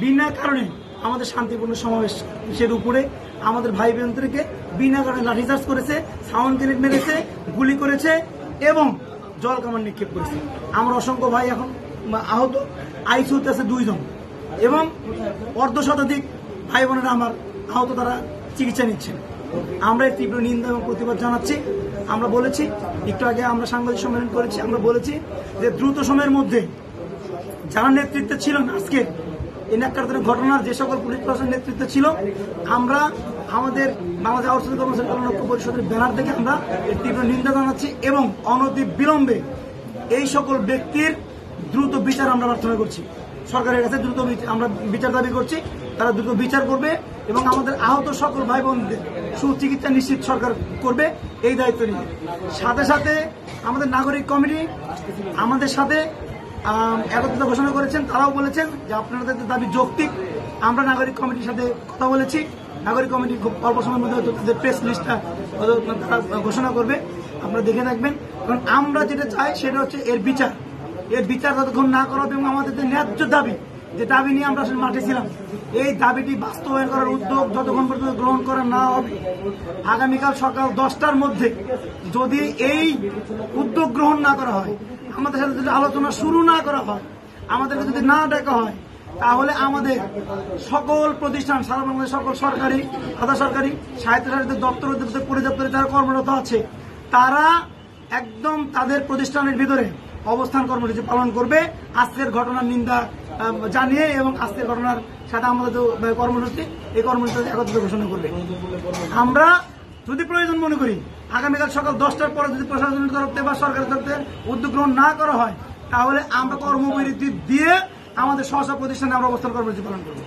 বিনা কারণে আমাদের শান্তিপূর্ণ সমাবেশের উপরে আমাদের ভাই বোনদেরকে বিনা কারণে লাঠিচার্জ করেছে, সাউন্ড গ্রেনেড মেরেছে, গুলি করেছে এবং জল কামান নিক্ষেপ করেছে। আমার অসংখ্য ভাই এখন আহত, আইসিইউতে আছে 2 জন এবং অর্ধশতাধিক ভাই বোনেরা আমার আহত, তারা চিকিৎসা নিচ্ছেন। আমরা এর তীব্র নিন্দা এবং প্রতিবাদ জানাচ্ছি। আমরা বলেছি, একটু আগে আমরা সাংবাদিক সম্মেলন করেছি, আমরা বলেছি যে দ্রুত সময়ের মধ্যে যারা নেতৃত্বে ছিলেন আজকে এই ন্যাক্কারজনক ঘটনার, যে সকল পুলিশ প্রশাসনের নেতৃত্বে ছিল, আমরা আমাদের বাংলাদেশ আউটসোর্সিং কর্মচারী কল্যাণ পরিষদের ব্যানার থেকে আমরা এর তীব্র নিন্দা জানাচ্ছি এবং অনতি বিলম্বে এই সকল ব্যক্তির দ্রুত বিচার আমরা প্রার্থনা করছি। সরকারের কাছে দ্রুত আমরা বিচার দাবি করছি, তারা দ্রুত বিচার করবে এবং আমাদের আহত সকল ভাই বোনদের সুচিকিৎসা নিশ্চিত সরকার করবে, এই দায়িত্ব নিয়ে। সাথে সাথে আমাদের নাগরিক কমিটি আমাদের সাথে একত্রিত ঘোষণা করেছেন, তারাও বলেছেন যে আপনাদের দাবি যৌক্তিক। আমরা নাগরিক কমিটির সাথে কথা বলেছি, নাগরিক কমিটি খুব অল্প সময়ের মধ্যে তাদের প্রেস লিস্টটা তারা ঘোষণা করবে, আপনারা দেখে থাকবেন। কারণ আমরা যেটা চাই সেটা হচ্ছে এর বিচার যতক্ষণ না করা হবে এবং আমাদের যে ন্যায্য দাবি, যে দাবি নিয়ে আমরা আসলে মাঠে ছিলাম, এই দাবিটি বাস্তবায়ন করার উদ্যোগ যতক্ষণ পর্যন্ত গ্রহণ করা না হবে, আগামীকাল সকাল 10টার মধ্যে যদি এই উদ্যোগ গ্রহণ না করা হয়, আমাদের সাথে যদি আলোচনা শুরু না করা হয়, আমাদেরকে যদি না ডাকা হয়, তাহলে আমাদের সকল প্রতিষ্ঠান, সারা বাংলাদেশ সকল সরকারি, আধা সরকারি, স্বায়ত্তশাসিত দপ্তর পরিদপ্তরে যারা কর্মরত আছে, তারা একদম তাদের প্রতিষ্ঠানের ভিতরে অবস্থান কর্মসূচি পালন করবে আজকের ঘটনার নিন্দা জানিয়ে এবং আজকের ঘটনার সাথে আমাদের যে কর্মসূচি, এই কর্মসূচি একত্রিত ঘোষণা করবে। আমরা যদি প্রয়োজন মনে করি আগামীকাল সকাল 10টার পরে যদি প্রশাসনের তরফ থেকে বা সরকারের তরফ থেকে উদ্যোগ গ্রহণ না করা হয়, তাহলে আমরা কর্মবিরতি দিয়ে আমাদের স্ব প্রতিষ্ঠানে আমরা অবস্থান কর্মসূচি পালন করবো।